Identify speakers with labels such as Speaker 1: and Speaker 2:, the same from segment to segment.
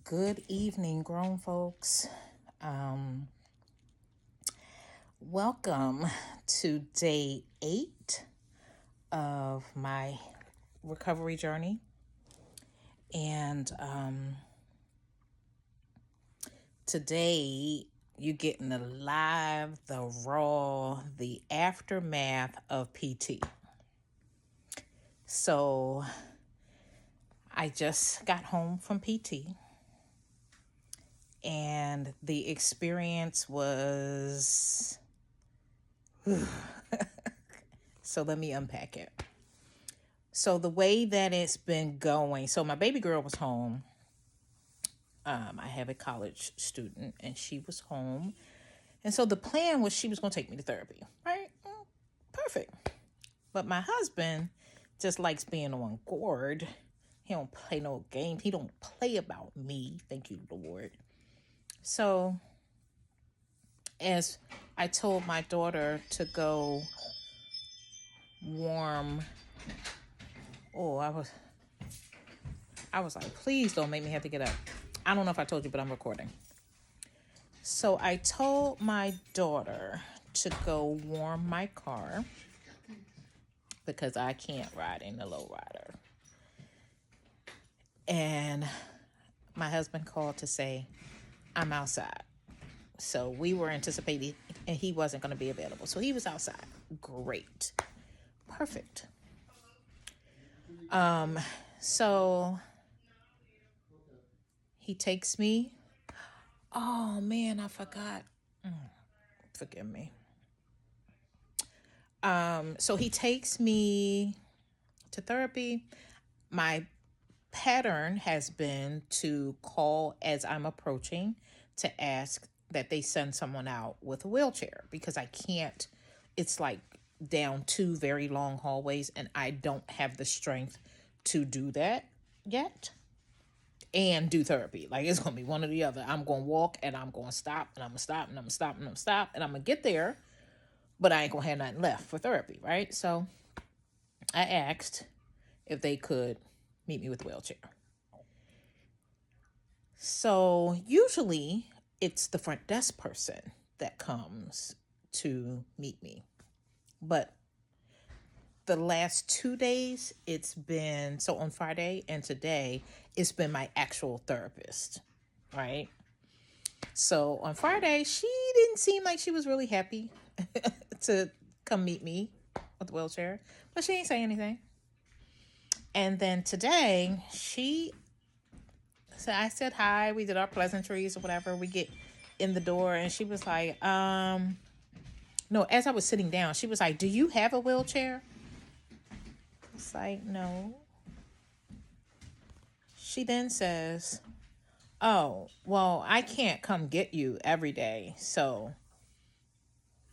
Speaker 1: Good evening, grown folks. Welcome to day 8 of my recovery journey. And today you're getting the live, the raw, the aftermath of PT. So I just got home from PT. And the experience was so let me unpack it. So the way that it's been going, so my baby girl was home. I have a college student and she was home. And so the plan was she was going to take me to therapy, right? Perfect. But my husband just likes being on guard. He don't play no games. He don't play about me. Thank you, Lord. So as I told my daughter to go warm, I was like, please don't make me have to get up. I don't know if I told you, but I'm recording. So I told my daughter to go warm my car because I can't ride in the lowrider. And my husband called to say, I'm outside. So we were anticipating, and he wasn't going to be available. So he was outside. Great. Perfect. So he takes me. Oh man, I forgot. Forgive me. So he takes me to therapy. My pattern has been to call as I'm approaching to ask that they send someone out with a wheelchair because I can't. It's like down 2 very long hallways and I don't have the strength to do that yet and do therapy. Like it's going to be one or the other. I'm going to walk and I'm going to stop and I'm going to stop and I'm going to stop and I'm going to stop and I'm going to get there, but I ain't going to have nothing left for therapy, right? So I asked if they could meet me with a wheelchair. So usually it's the front desk person that comes to meet me. But the last 2 days, it's been, so on Friday and today, it's been my actual therapist, right? So on Friday, she didn't seem like she was really happy to come meet me with the wheelchair, but she didn't say anything. And then today, so I said hi, we did our pleasantries or whatever. We get in the door and she was like, no, as I was sitting down, she was like, do you have a wheelchair? It's like, no. She then says, oh, well, I can't come get you every day. So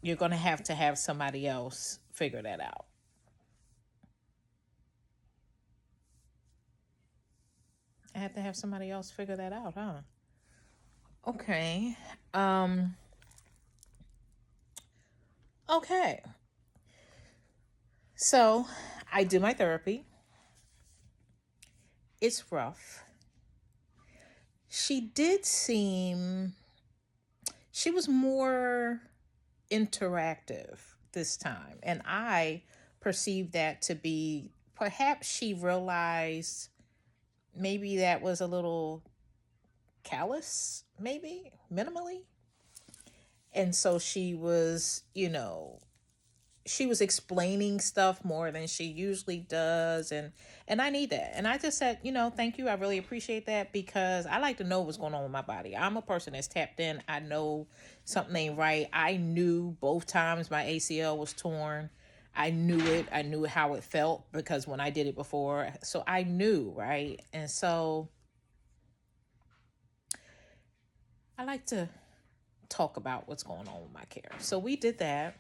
Speaker 1: you're going to have somebody else figure that out. I have to have somebody else figure that out, huh? Okay. Okay. So I do my therapy. It's rough. She was more interactive this time. And I perceived that to be, perhaps she realized maybe that was a little callous, maybe minimally. And so she was explaining stuff more than she usually does. And I need that. And I just said, thank you. I really appreciate that because I like to know what's going on with my body. I'm a person that's tapped in. I know something ain't right. I knew both times my ACL was torn. I knew it. I knew how it felt because when I did it before. So I knew, right? And so I like to talk about what's going on with my care. So we did that.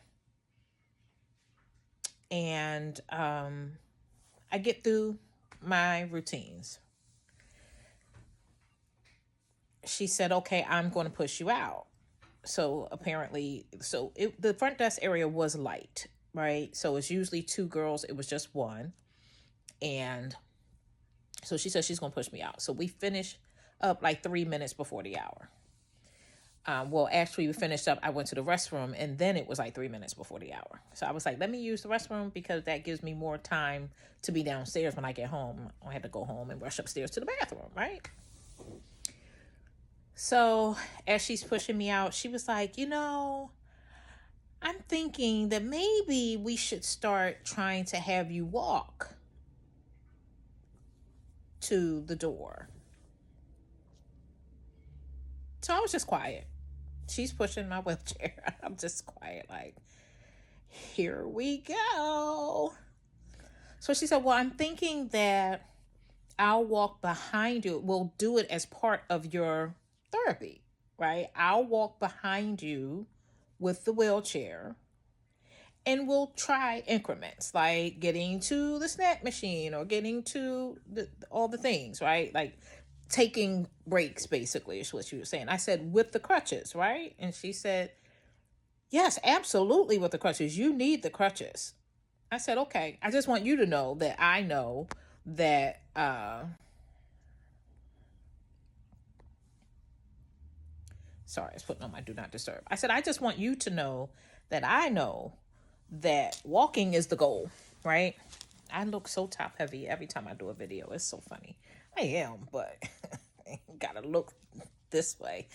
Speaker 1: And I get through my routines. She said, okay, I'm going to push you out. So apparently, the front desk area was light, right? So it's usually 2 girls. It was just one. And so she said she's going to push me out. So we finished up like 3 minutes before the hour. Well, actually, we finished up. I went to the restroom, and then it was like 3 minutes before the hour. So I was like, let me use the restroom because that gives me more time to be downstairs when I get home. I had to go home and rush upstairs to the bathroom, right? So as she's pushing me out, she was like, I'm thinking that maybe we should start trying to have you walk to the door. So I was just quiet. She's pushing my wheelchair. I'm just quiet, like, here we go. So she said, well, I'm thinking that I'll walk behind you. We'll do it as part of your therapy, right? I'll walk behind you with the wheelchair and we'll try increments, like getting to the snack machine or getting to all the things, right? Like taking breaks, basically, is what she was saying. I said, with the crutches, right? And she said, yes, absolutely, with the crutches. You need the crutches. I said, okay. I just want you to know that I know that sorry, I was putting on my do not disturb. I said, I just want you to know that I know that walking is the goal, right? I look so top heavy every time I do a video. It's so funny. I am, but gotta look this way.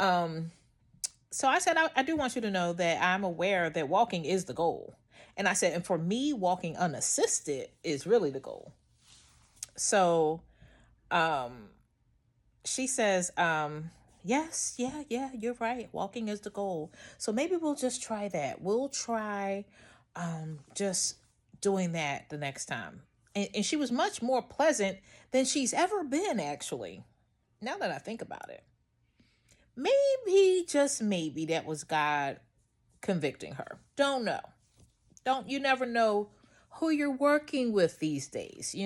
Speaker 1: So I said, I do want you to know that I'm aware that walking is the goal. And I said, and for me, walking unassisted is really the goal. So she says, yes, yeah, you're right. Walking is the goal. So maybe we'll just try that. We'll try just doing that the next time. And she was much more pleasant than she's ever been, actually, now that I think about it. Maybe, just maybe, that was God convicting her. Don't know. You never know who you're working with these days,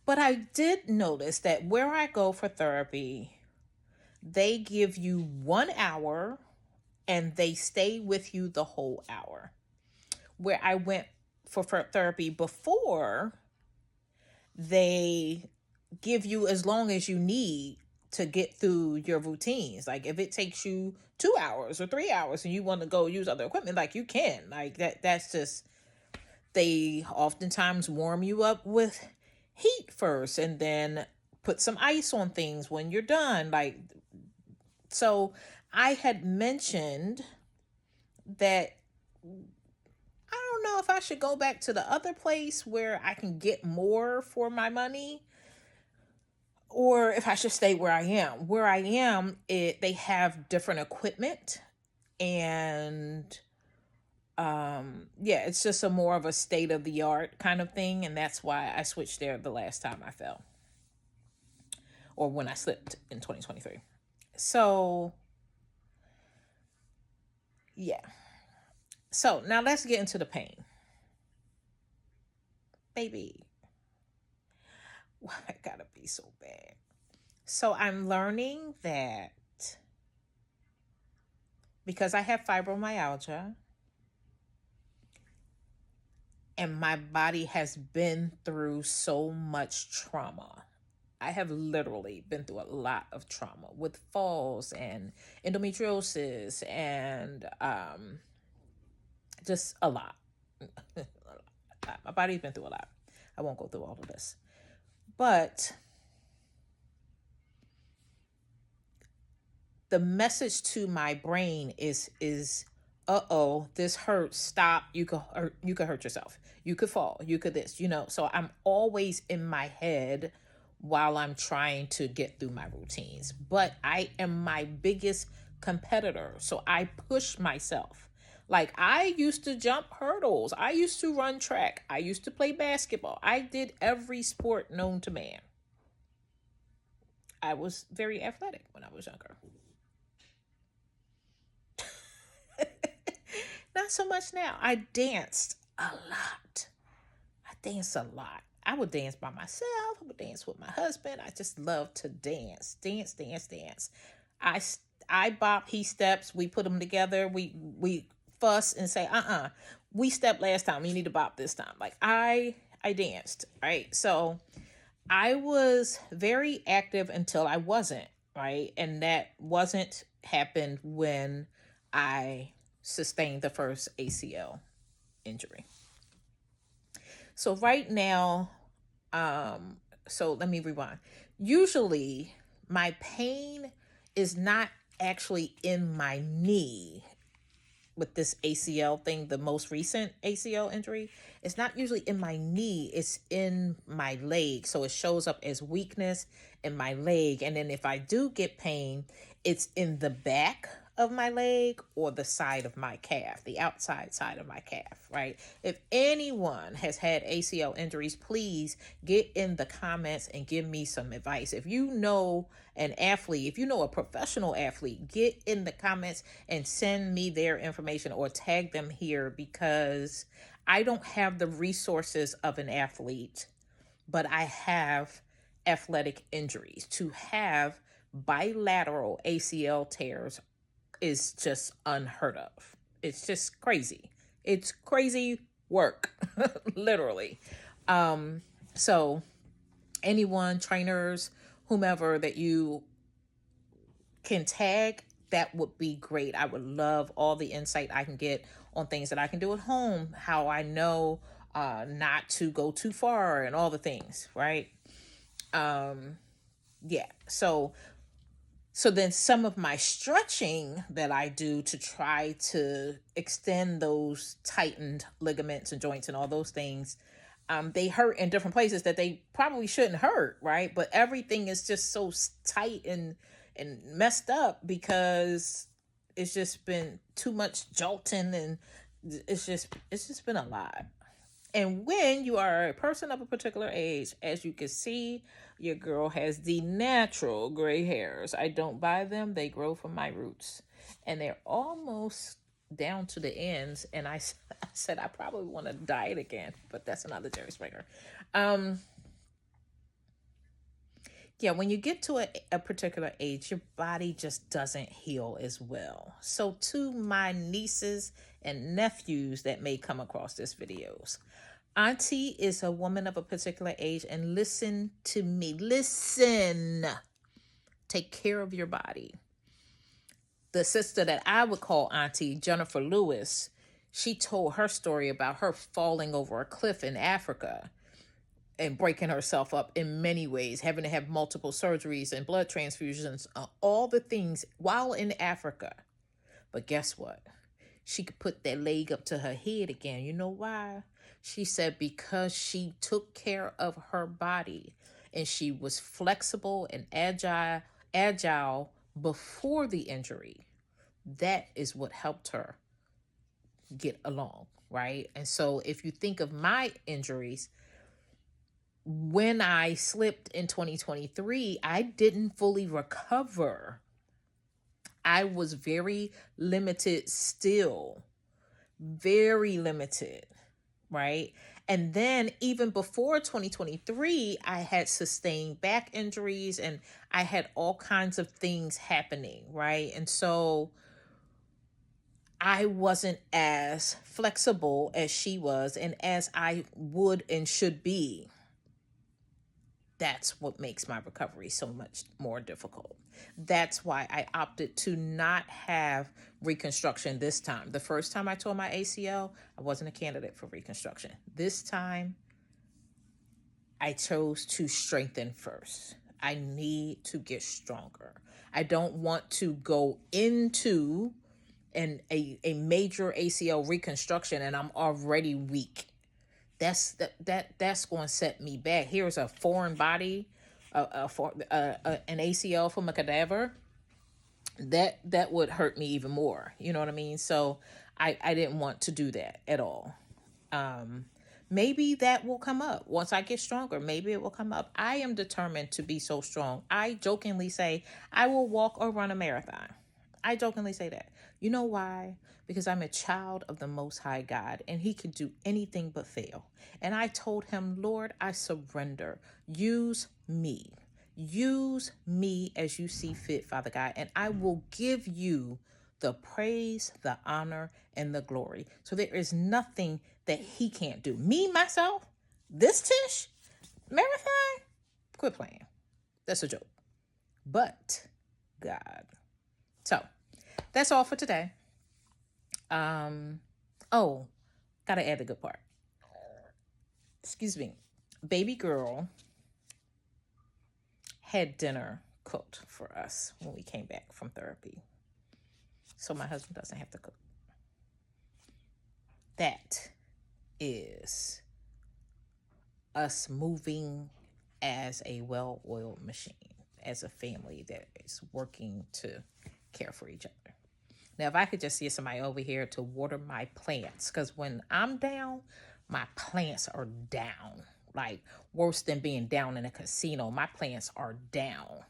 Speaker 1: But I did notice that where I go for therapy, they give you 1 hour and they stay with you the whole hour. Where I went for therapy before, they give you as long as you need to get through your routines. Like if it takes you 2 hours or 3 hours and you want to go use other equipment, like you can. Like that's just, they oftentimes warm you up with heat first and then put some ice on things when you're done. Like, so I had mentioned that I don't know if I should go back to the other place where I can get more for my money, or if I should stay where I am. Where I am, they have different equipment, and it's just a more of a state of the art kind of thing, and that's why I switched there the last time I fell, or when I slipped in 2023. So yeah. So now let's get into the pain. Baby, why I gotta be so bad? So I'm learning that because I have fibromyalgia and my body has been through so much trauma. I have literally been through a lot of trauma with falls and endometriosis and just a lot. My body's been through a lot. I won't go through all of this. But the message to my brain is uh-oh, this hurts, stop, you could hurt yourself. You could fall, you could this, So I'm always in my head while I'm trying to get through my routines. But I am my biggest competitor. So I push myself. Like I used to jump hurdles. I used to run track. I used to play basketball. I did every sport known to man. I was very athletic when I was younger. Not so much now. I danced a lot. I would dance by myself. I would dance with my husband. I just love to dance. Dance. I bop, he steps. We put them together. We fuss and say, we stepped last time. You need to bop this time. Like I danced, right? So I was very active until I wasn't, right? And that wasn't happened when I sustained the first ACL injury. So right now, um, so let me rewind. Usually my pain is not actually in my knee with this ACL thing, the most recent ACL injury. It's not usually in my knee, it's in my leg. So it shows up as weakness in my leg. And then if I do get pain, it's in the back of my leg or the side of my calf, the outside side of my calf, right? If anyone has had ACL injuries, please get in the comments and give me some advice. If you know an athlete, if you know a professional athlete, get in the comments and send me their information or tag them here, because I don't have the resources of an athlete, but I have athletic injuries. To have bilateral ACL tears is just unheard of. It's just crazy. It's crazy work, literally. So anyone, trainers, whomever that you can tag, that would be great. I would love all the insight I can get on things that I can do at home, how I know not to go too far and all the things, right? Yeah. So then some of my stretching that I do to try to extend those tightened ligaments and joints and all those things, they hurt in different places that they probably shouldn't hurt, right? But everything is just so tight and messed up because it's just been too much jolting, and it's just been a lot. And when you are a person of a particular age, as you can see, your girl has the natural gray hairs. I don't buy them, they grow from my roots. And they're almost down to the ends. And I said, I probably want to dye it again, but that's another Jerry Springer. Yeah, when you get to a particular age, your body just doesn't heal as well. So, to my nieces and nephews that may come across this videos, Auntie is a woman of a particular age, and listen to me. Listen. Take care of your body. The sister that I would call Auntie, Jennifer Lewis, she told her story about her falling over a cliff in Africa and breaking herself up in many ways, having to have multiple surgeries and blood transfusions, all the things while in Africa. But guess what? She could put that leg up to her head again. You know why? She said because she took care of her body and she was flexible and agile before the injury. That is what helped her get along, right? And so if you think of my injuries, when I slipped in 2023, I didn't fully recover. I was very limited still, very limited, right? And then even before 2023, I had sustained back injuries and I had all kinds of things happening, right? And so I wasn't as flexible as she was and as I would and should be. That's what makes my recovery so much more difficult. That's why I opted to not have reconstruction this time. The first time I tore my ACL, I wasn't a candidate for reconstruction. This time, I chose to strengthen first. I need to get stronger. I don't want to go into a major ACL reconstruction and I'm already weak. That's going to set me back. Here's a foreign body, an ACL from a cadaver. That would hurt me even more. You know what I mean? So I didn't want to do that at all. Maybe that will come up once I get stronger. Maybe it will come up. I am determined to be so strong. I jokingly say I will walk or run a marathon. I jokingly say that. You know why? Because I'm a child of the Most High God and He can do anything but fail. And I told Him, Lord, I surrender. Use me. Use me as you see fit, Father God, and I will give you the praise, the honor, and the glory. So there is nothing that He can't do. Me, myself, this Tish, marathon? Quit playing. That's a joke. But God. So that's all for today. Oh, gotta add the good part. Excuse me. Baby girl had dinner cooked for us when we came back from therapy. So my husband doesn't have to cook. That is us moving as a well-oiled machine, as a family that is working to care for each other. Now, if I could just see somebody over here to water my plants, because when I'm down, my plants are down. Like, worse than being down in a casino, my plants are down.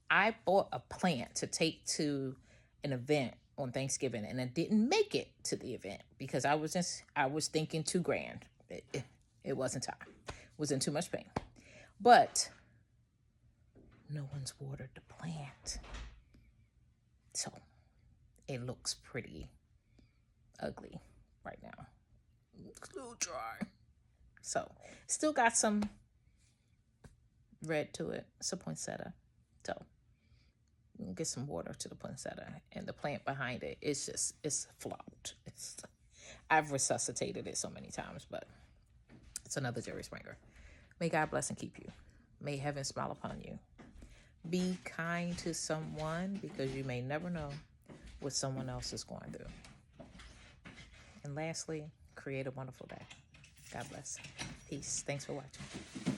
Speaker 1: I bought a plant to take to an event on Thanksgiving, and I didn't make it to the event because I was thinking $2,000. It wasn't time. Was in too much pain. But no one's watered the plant. So it looks pretty ugly right now. It's a little dry. So still got some red to it. It's a poinsettia. So get some water to the poinsettia, and the plant behind it, it's flopped. I've resuscitated it so many times, but it's another Jerry Springer. May God bless and keep you. May heaven smile upon you. Be kind to someone, because you may never know what someone else is going through. And lastly, create a wonderful day. God bless. Peace. Thanks for watching.